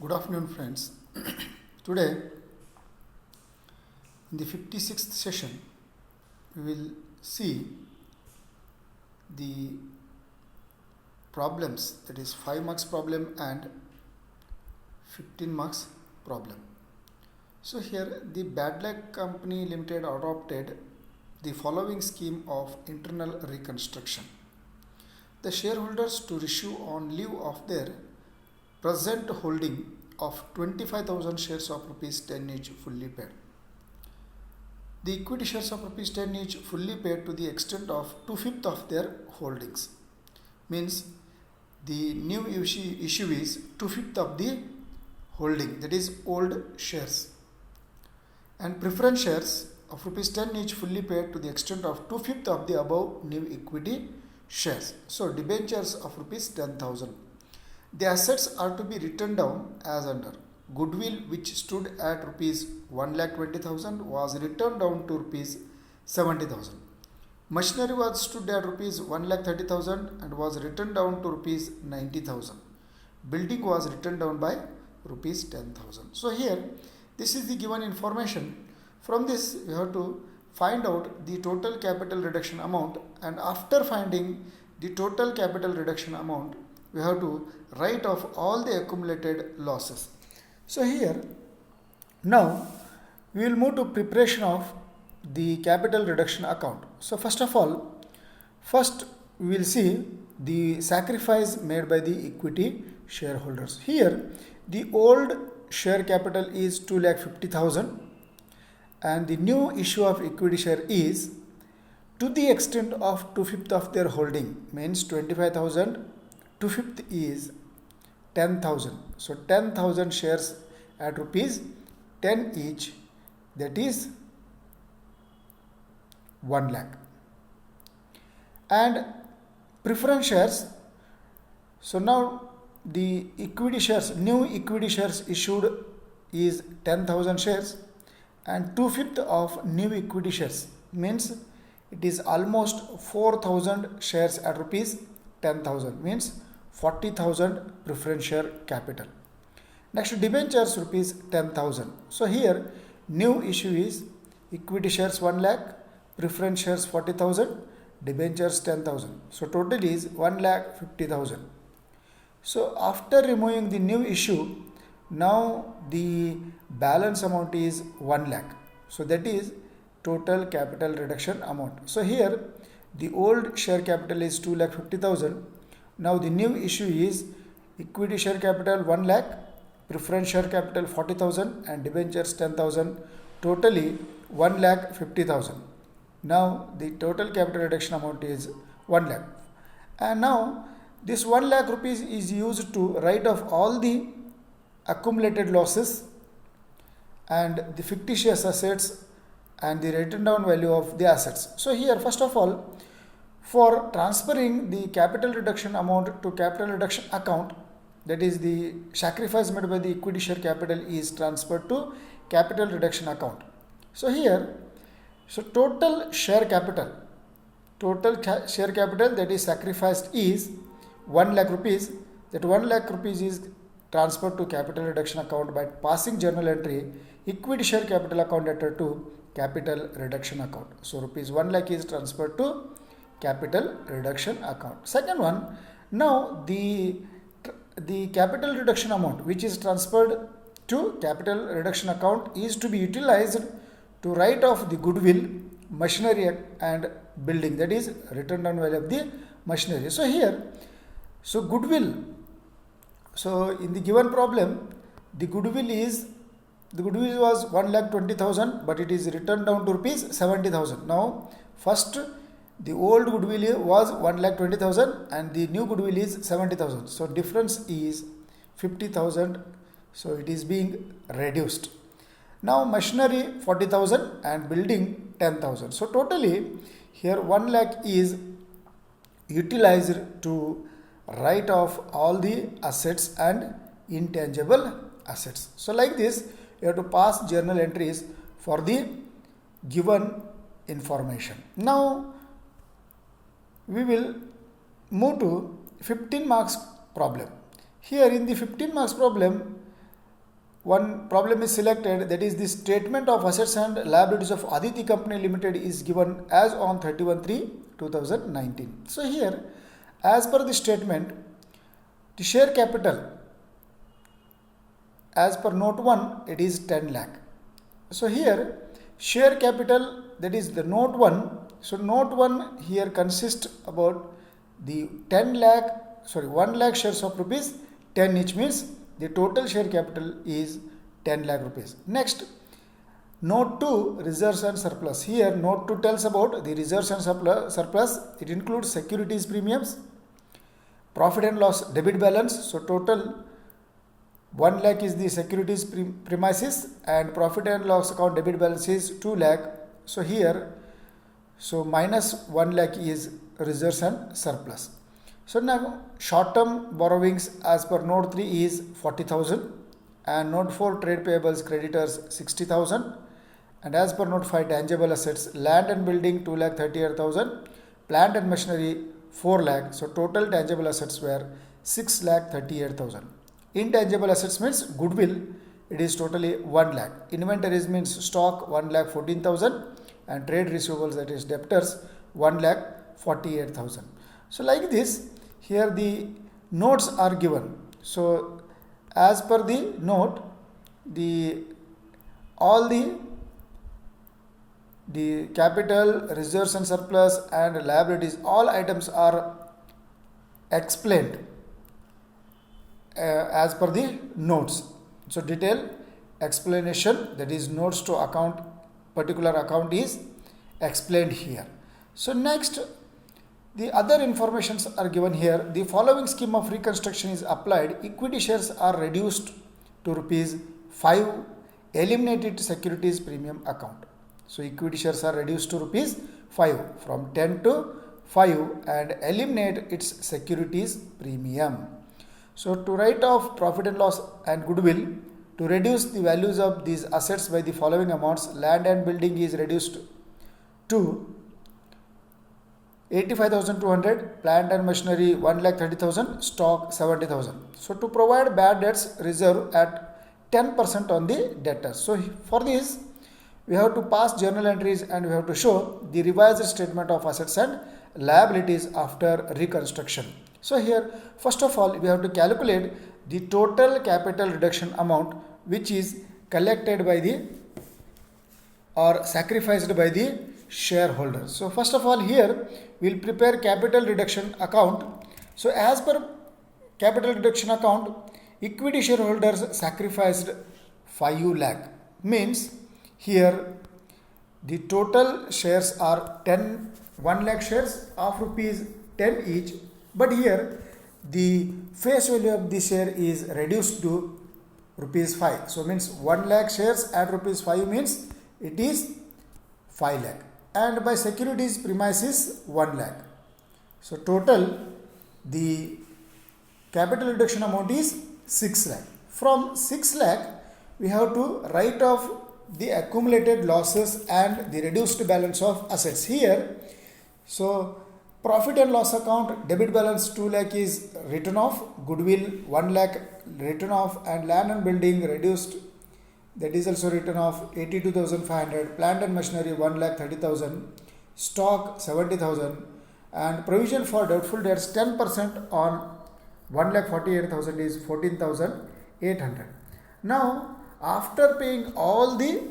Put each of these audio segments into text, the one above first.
Good afternoon, friends. Today, in the 56th session, we will see the problems, that is 5 marks problem and 15 marks problem. So here the Bad Luck Company Limited adopted the following scheme of internal reconstruction. The shareholders to issue on lieu of their present holding of 25,000 shares of rupees 10 each fully paid. The equity shares of rupees 10 each fully paid to the extent of 2/5 of their holdings. Means the new issue is 2/5 of the holding, that is old shares. And preference shares of rupees 10 each fully paid to the extent of 2/5 of the above new equity shares. So debentures of rupees 10,000. The assets are to be written down as under. Goodwill, which stood at rupees 1,20,000, was written down to rupees 70,000. Machinery was stood at rupees 1,30,000 and was written down to rupees 90,000. Building was written down by rupees 10,000. So here, this is the given information. From this, we have to find out the total capital reduction amount, and after finding the total capital reduction amount, we have to write off all the accumulated losses. So here, now we will move to preparation of the capital reduction account. So first of all, we will see the sacrifice made by the equity shareholders. Here, the old share capital is 2,50,000 and the new issue of equity share is to the extent of 2/5 of their holding, means 25,000. 2/5 is 10,000. So 10,000 shares at rupees 10 each, that is 1 lakh. And preference shares, so now the equity shares, new equity shares issued is 10,000 shares and 2/5 of new equity shares, means it is almost 4,000 shares at rupees 10,000, means 40,000 preference share capital. Next, debentures rupees 10,000. So here new issue is equity shares 1 lakh, preference shares 40,000, debentures 10,000. So total is 1,50,000. So after removing the new issue, now the balance amount is 1 lakh. So that is total capital reduction amount. So here the old share capital is 2,50,000. Now the new issue is equity share capital 1 lakh, preference share capital 40,000 and debentures 10,000, totally 1,50,000. Now the total capital reduction amount is 1 lakh. And now this 1 lakh rupees is used to write off all the accumulated losses and the fictitious assets and the written down value of the assets. So here, first of all, for transferring the capital reduction amount to capital reduction account, that is the sacrifice made by the equity share capital is transferred to capital reduction account. So here, total share capital that is sacrificed is 1 lakh rupees. That 1 lakh rupees is transferred to capital reduction account by passing journal entry equity share capital account debtor to capital reduction account. So rupees 1 lakh is transferred to capital reduction account. Second one, now the capital reduction amount which is transferred to capital reduction account is to be utilized to write off the goodwill, machinery and building, that is written down value of the machinery. So here, goodwill, in the given problem, the goodwill was 1,20,000, but it is written down to rupees 70,000. Now first, the old goodwill was 1,20,000 and the new goodwill is 70,000. So difference is 50,000. So it is being reduced. Now machinery 40,000 and building 10,000. So totally here 1 lakh is utilized to write off all the assets and intangible assets. So like this, you have to pass journal entries for the given information. Now we will move to 15 marks problem. Here in the 15 marks problem, one problem is selected, that is the statement of assets and liabilities of Aditi Company Limited is given as on 31/3/2019. So here, as per the statement, the share capital as per note 1, it is 10 lakh. So here, share capital, that is the note 1. So note 1 here consists about the 1 lakh shares of rupees 10 each, means the total share capital is 10 lakh rupees. Next, note 2, reserves and surplus. Here note 2 tells about the reserves and surplus. It includes securities premiums, profit and loss debit balance. So total 1 lakh is the securities premises and profit and loss account debit balance is 2 lakh. So here, so minus 1 lakh is reserves and surplus. So now short term borrowings as per note 3 is 40,000 and note 4 trade payables creditors 60,000, and as per note 5 tangible assets, land and building 2,38,000, plant and machinery 4 lakh. So total tangible assets were 6,38,000. Intangible assets means goodwill, it is totally 1 lakh. Inventories means stock 1,14,000 and trade receivables, that is debtors, 1,48,000. So like this, here the notes are given. So as per the note, all the capital, reserves and surplus and liabilities, all items are explained as per the notes. So detailed explanation, that is notes to account, particular account is explained here. So next, the other informations are given here. The following scheme of reconstruction is applied. Equity shares are reduced to rupees 5, eliminated securities premium account. So equity shares are reduced to rupees 5 from 10 to 5 and eliminate its securities premium. So to write off profit and loss and goodwill, to reduce the values of these assets by the following amounts: land and building is reduced to 85,200, plant and machinery 1,30,000, stock 70,000. So to provide bad debts reserve at 10% on the debtors. So for this, we have to pass journal entries and we have to show the revised statement of assets and liabilities after reconstruction. So here, first of all, we have to calculate the total capital reduction amount which is collected by the or sacrificed by the shareholders. So first of all, here we will prepare capital reduction account. So as per capital reduction account, equity shareholders sacrificed 5 lakh, means here the total shares are 1 lakh shares of rupees 10 each, but here the face value of the share is reduced to rupees 5. So means 1 lakh shares at rupees 5 means it is 5 lakh, and by securities premises 1 lakh. So total the capital reduction amount is 6 lakh. From 6 lakh we have to write off the accumulated losses and the reduced balance of assets here. So profit and loss account debit balance 2 lakh is written off, goodwill 1 lakh written off, and land and building reduced, that is also written off 82,500, plant and machinery 1,30,000, stock 70,000, and provision for doubtful debts 10% on 1,48,000 is 14,800. Now after paying all the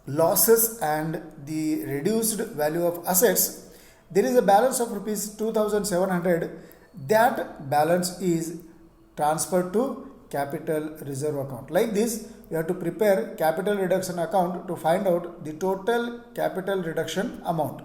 losses and the reduced value of assets, there is a balance of rupees 2,700. That balance is transferred to capital reserve account. Like this, we have to prepare capital reduction account to find out the total capital reduction amount.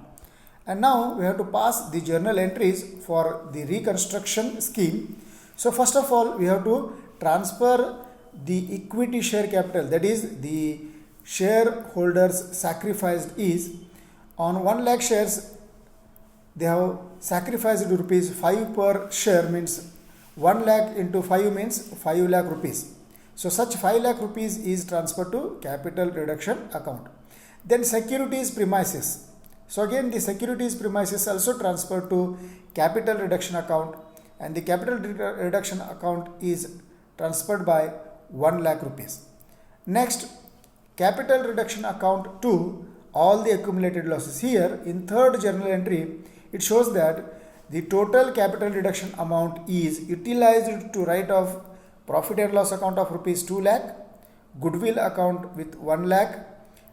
And now we have to pass the journal entries for the reconstruction scheme. So first of all, we have to transfer the equity share capital, that is the shareholders sacrificed is on 1 lakh shares, they have sacrificed rupees 5 per share, means 1 lakh into 5 means 5 lakh rupees. So such 5 lakh rupees is transferred to capital reduction account. Then securities premises. So again the securities premises also transferred to capital reduction account, and the capital reduction account is transferred by 1 lakh rupees. Next, capital reduction account 2, all the accumulated losses. Here in third journal entry, it shows that the total capital reduction amount is utilized to write off profit and loss account of rupees 2 lakh, goodwill account with 1 lakh,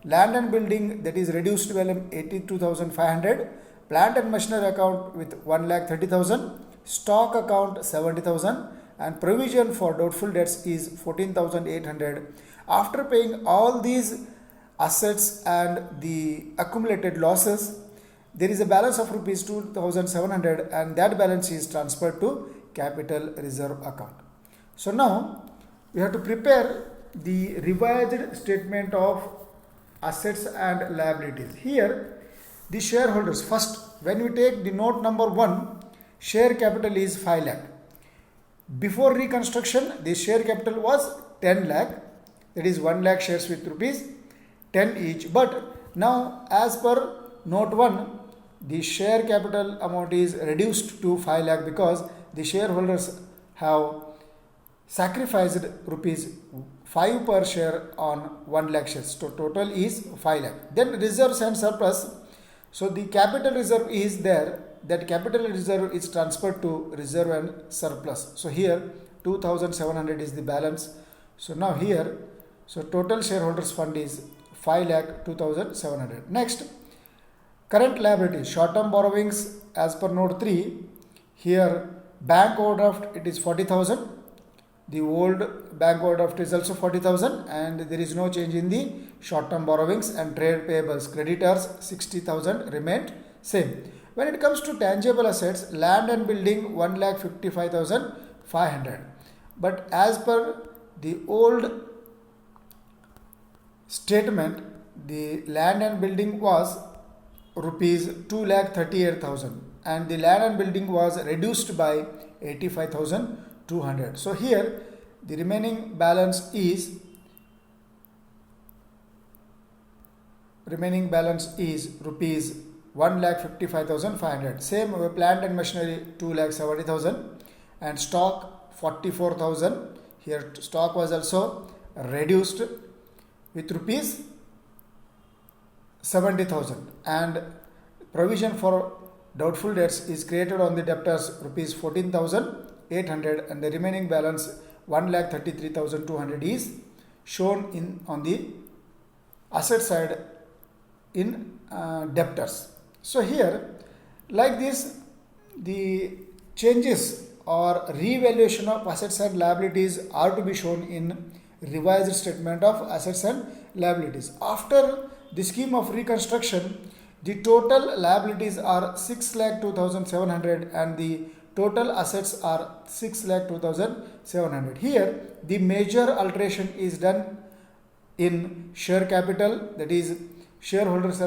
land and building that is reduced value 82,500, plant and machinery account with 1,30,000, stock account 70,000, and provision for doubtful debts is 14,800. After paying all these assets and the accumulated losses, there is a balance of rupees 2,700, and that balance is transferred to capital reserve account. So now we have to prepare the revised statement of assets and liabilities. Here the shareholders, first when we take the note number 1, share capital is 5 lakh. Before reconstruction the share capital was 10 lakh, that is 1 lakh shares with rupees 10 each. But now as per note 1, the share capital amount is reduced to 5 lakh because the shareholders have sacrificed rupees 5 per share on 1 lakh shares. So total is 5 lakh. Then reserves and surplus. So the capital reserve is there. That capital reserve is transferred to reserve and surplus. So here 2,700 is the balance. So now here, so total shareholders fund is 5 lakh 2,700. Next, current liabilities, short term borrowings as per note 3. Here bank overdraft it is 40,000. The old bank overdraft is also 40,000, and there is no change in the short term borrowings. And trade payables, creditors 60,000 remained same. When it comes to tangible assets, land and building 1,55,500. But as per the old statement, the land and building was rupees 2,38,000, and the land and building was reduced by 85,200. So here the remaining balance is rupees 1,55,500. Same plant and machinery 2,70,000, and stock 44,000. Here stock was also reduced with rupees 70,000, and provision for doubtful debts is created on the debtors rupees 14,800, and the remaining balance 1,33,200 is shown in on the asset side in debtors. So here like this, the changes or revaluation of assets and liabilities are to be shown in revised statement of assets and liabilities. After the scheme of reconstruction, the total liabilities are 6,02,700 and the total assets are 6,02,700. Here the major alteration is done in share capital, that is shareholders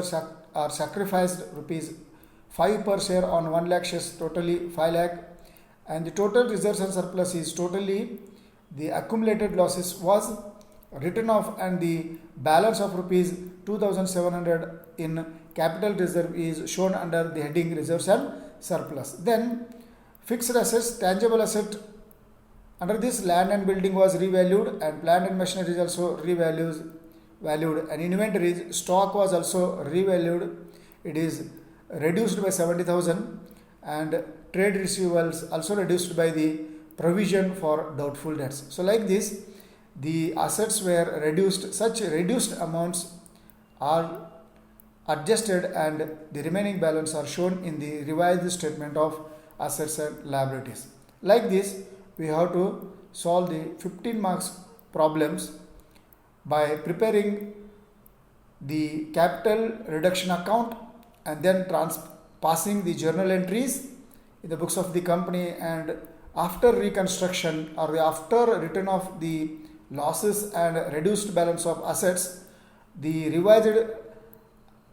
are sacrificed rupees 5 per share on 1 lakh shares, totally 5 lakh, and the total reserves and surplus is totally the accumulated losses was written off, and the balance of rupees 2,700 in capital reserve is shown under the heading reserves and surplus. Then fixed assets, tangible asset, under this land and building was revalued, and plant and machinery is also valued, and inventories, stock was also revalued, it is reduced by 70,000, and trade receivables also reduced by the provision for doubtful debts. So like this, the assets were reduced, such reduced amounts are adjusted, and the remaining balance are shown in the revised statement of assets and liabilities. Like this, we have to solve the 15 marks problems by preparing the capital reduction account and then passing the journal entries in the books of the company, and after reconstruction or after return of the losses and reduced balance of assets, the revised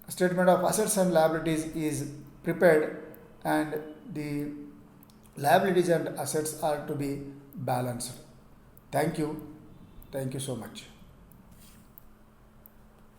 statement of assets and liabilities is prepared, and the liabilities and assets are to be balanced. Thank you so much.